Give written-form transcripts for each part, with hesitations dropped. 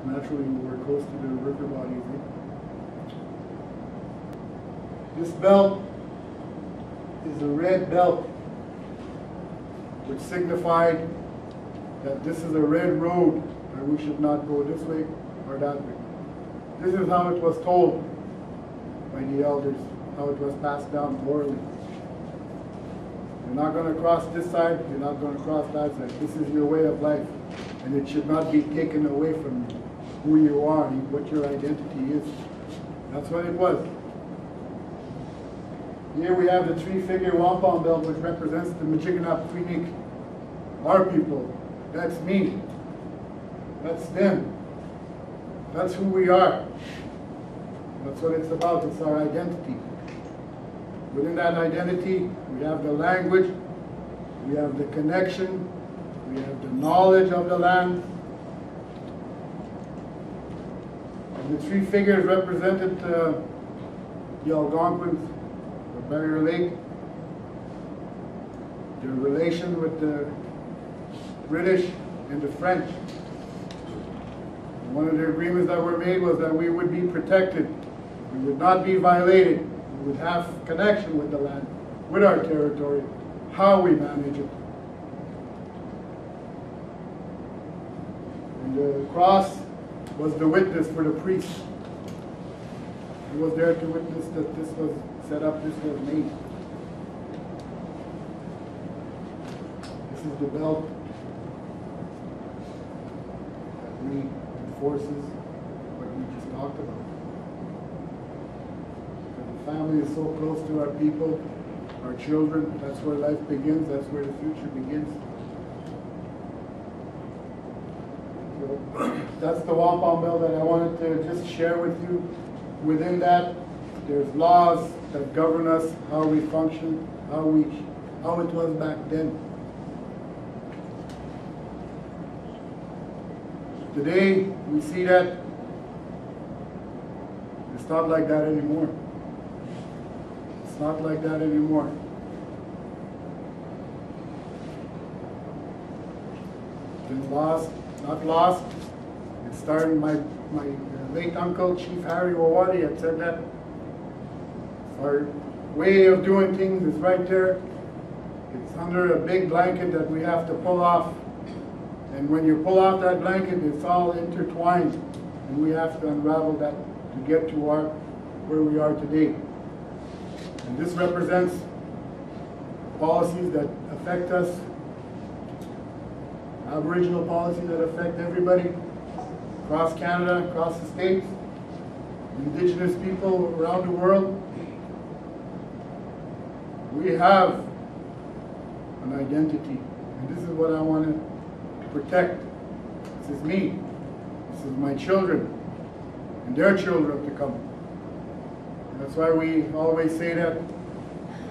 naturally we're close to the river bodies. This belt is a red belt, which signified that this is a red road and we should not go this way or that way. This is how it was told by the elders, how it was passed down orally. You're not going to cross this side, you're not going to cross that side. This is your way of life, and it should not be taken away from you, who you are, what your identity is. That's what it was. Here we have the three-figure wampum belt, which represents the Mitchikanibikok Inik, our people. That's me. That's them. That's who we are. That's what it's about. It's our identity. Within that identity, we have the language, we have the connection, we have the knowledge of the land. And the three figures represented the Algonquins of Barriere Lake, their relation with the British and the French. And one of the agreements that were made was that we would be protected, we would not be violated, we would have connection with the land, with our territory, how we manage it. And the cross was the witness for the priests. He was there to witness that this was set up, this was made. This is the belt that enforces what we just talked about. And the family is so close to our people, our children. That's where life begins, that's where the future begins. So that's the wampum belt that I wanted to just share with you. Within that, there's laws that govern us, how we function, how it was back then. Today, we see that it's not like that anymore. It's not like that anymore. It's been lost, not lost. It started, my late uncle, Chief Harry Wawatie, had said that our way of doing things is right there. It's under a big blanket that we have to pull off. And when you pull off that blanket, it's all intertwined. And we have to unravel that to get to where we are today. And this represents policies that affect us, Aboriginal policies that affect everybody, across Canada, across the States, Indigenous people around the world. We have an identity, and this is what I want to protect. This is me. This is my children, and their children to come. And that's why we always say that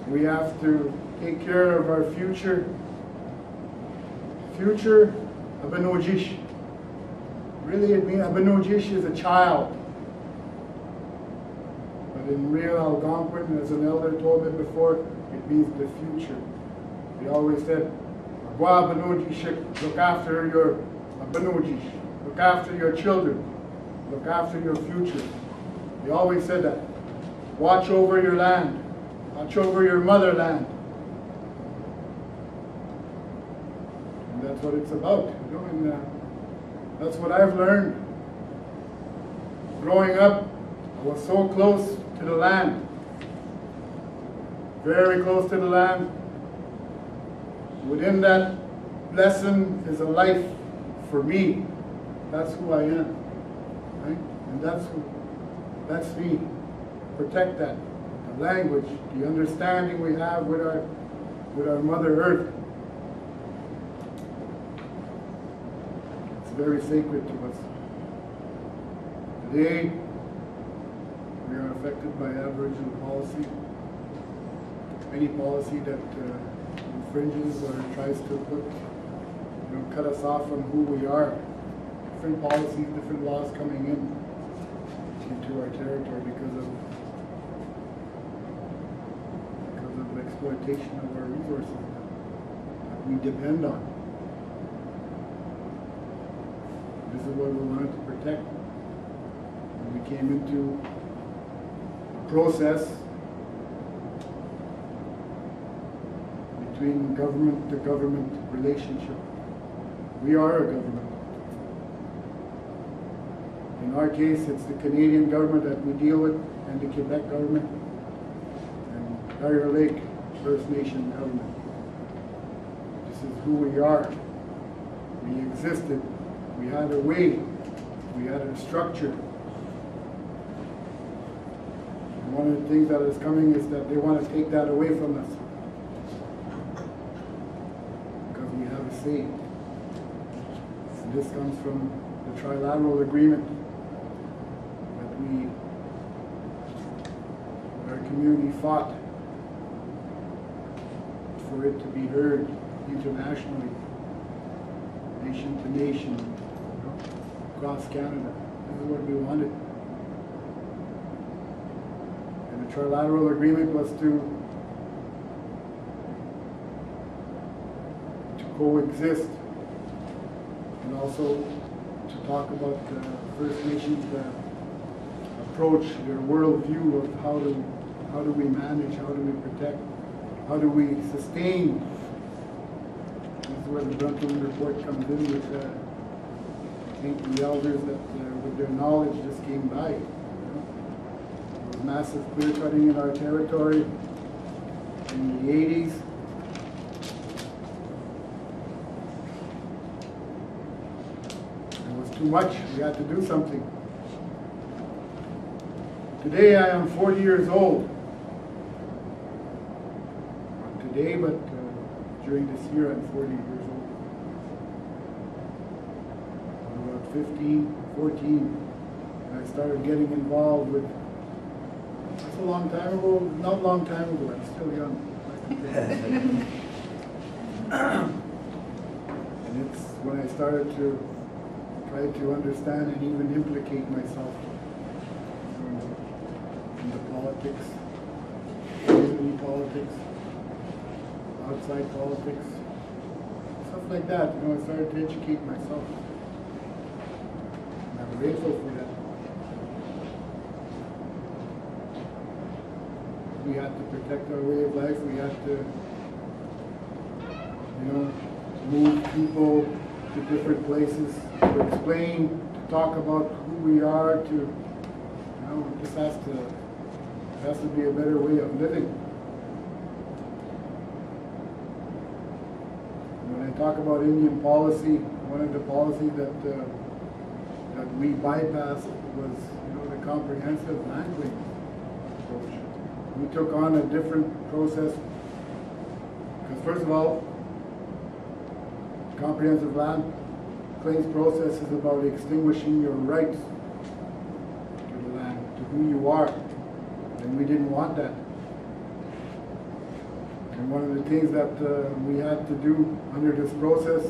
we have to take care of our future. Future Abenojish. Really, it means Abenojish is a child. But in real Algonquin, as an elder told me before, it means the future. They always said, look after your Abenojish, look after your children, look after your future. They always said that. Watch over your land, watch over your motherland. And that's what it's about, you know, and that's what I've learned. Growing up, I was so close to the land, very close to the land. Within that lesson is a life for me. That's who I am, right? And that's me. Protect that, the language, the understanding we have with our Mother Earth. It's very sacred to us. Today, we are affected by Aboriginal policy. Any policy that infringes or tries to cut us off from who we are. Different policies, different laws coming into our territory because of exploitation of our resources that we depend on. This is what we wanted to protect. And we came into a process between government to government relationship. We are a government. In our case, it's the Canadian government that we deal with, and the Quebec government, and Barriere Lake First Nation government. This is who we are. We existed. We had a way. We had a structure. And one of the things that is coming is that they want to take that away from us. Because we have a say. And this comes from the Trilateral agreement that our community fought for it to be heard internationally, nation to nation, across Canada. This is what we wanted. And the Trilateral agreement was to coexist, and also to talk about First Nations approach, their worldview of how do we manage, how do we protect, how do we sustain. This is where the Brundtland report comes in with, I think, the elders that with their knowledge just came by. You know? There was massive clear cutting in our territory in the 80s. It was too much. We had to do something. Today I am 40 years old. Not today, but during this year I'm 40 years old. I'm about 15, 14, and I started getting involved with, that's a long time ago, not a long time ago, I'm still young. And it's when I started to try to understand and even implicate myself in the politics, community politics, outside politics, stuff like that. You know, I started to educate myself. And I'm grateful for that. We had to protect our way of life. We had to, you know, move people to different places, to explain, to talk about who we are, to, you know, this has to be a better way of living. When I talk about Indian policy, one of the policies that we bypassed was, you know, the comprehensive land claim approach. We took on a different process because, first of all, comprehensive land claims process is about extinguishing your rights to the land, to who you are. And we didn't want that. And one of the things that we had to do under this process,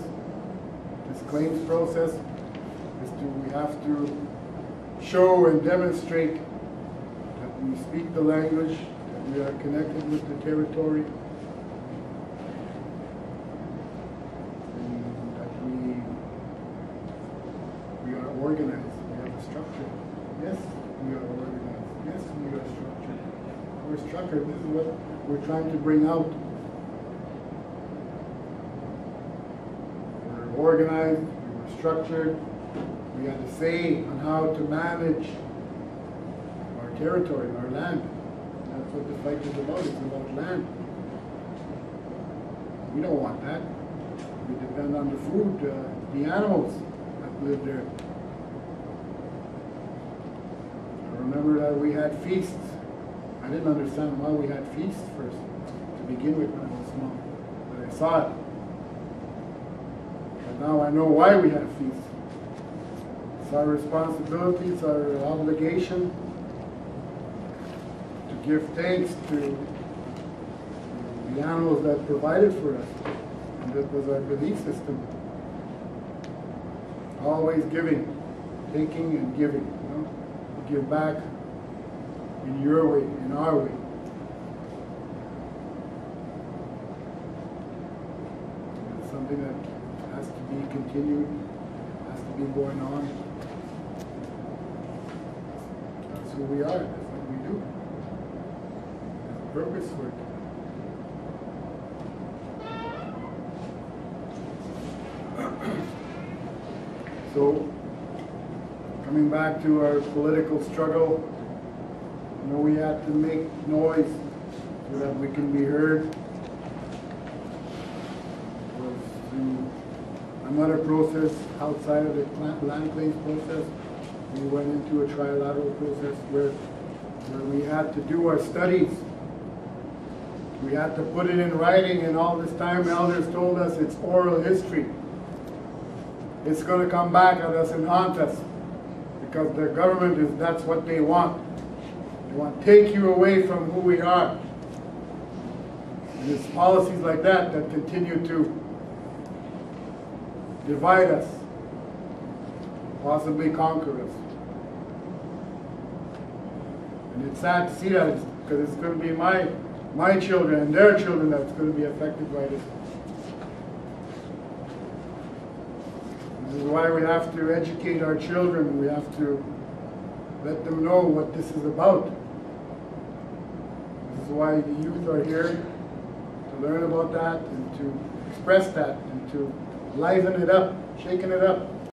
this claims process, is we have to show and demonstrate that we speak the language, that we are connected with the territory, and that we are organized, we have a structure. Yes, we are organized. Yes, we are structured. We're structured. This is what we're trying to bring out. We're organized, we're structured. We had a say on how to manage our territory, our land. That's what the fight is about. It's about land. We don't want that. We depend on the food, the animals that live there. I remember that we had feasts. I didn't understand why we had feasts first, to begin with when I was small. But I saw it. But now I know why we have feasts. It's our responsibility, it's our obligation to give thanks to the animals that provided for us. And that was our belief system. Always giving, taking and giving. You know? Give back in your way, in our way. It's something that has to be continued, has to to be going on. That's who we are. That's what we do. There's a purpose for it. So, coming back to our political struggle, you know, we had to make noise so that we can be heard. Was through another process outside of the land claims process. We went into a trilateral process where we had to do our studies. We had to put it in writing, and all this time elders told us it's oral history. It's going to come back at us and haunt us because the government is, that's what they want. They want to take you away from who we are. And it's policies like that that continue to divide us, possibly conquer us. And it's sad to see that because it's going to be my children and their children that's going to be affected by this. This is why we have to educate our children. We have to let them know what this is about. This is why the youth are here, to learn about that and to express that and to liven it up, shaking it up.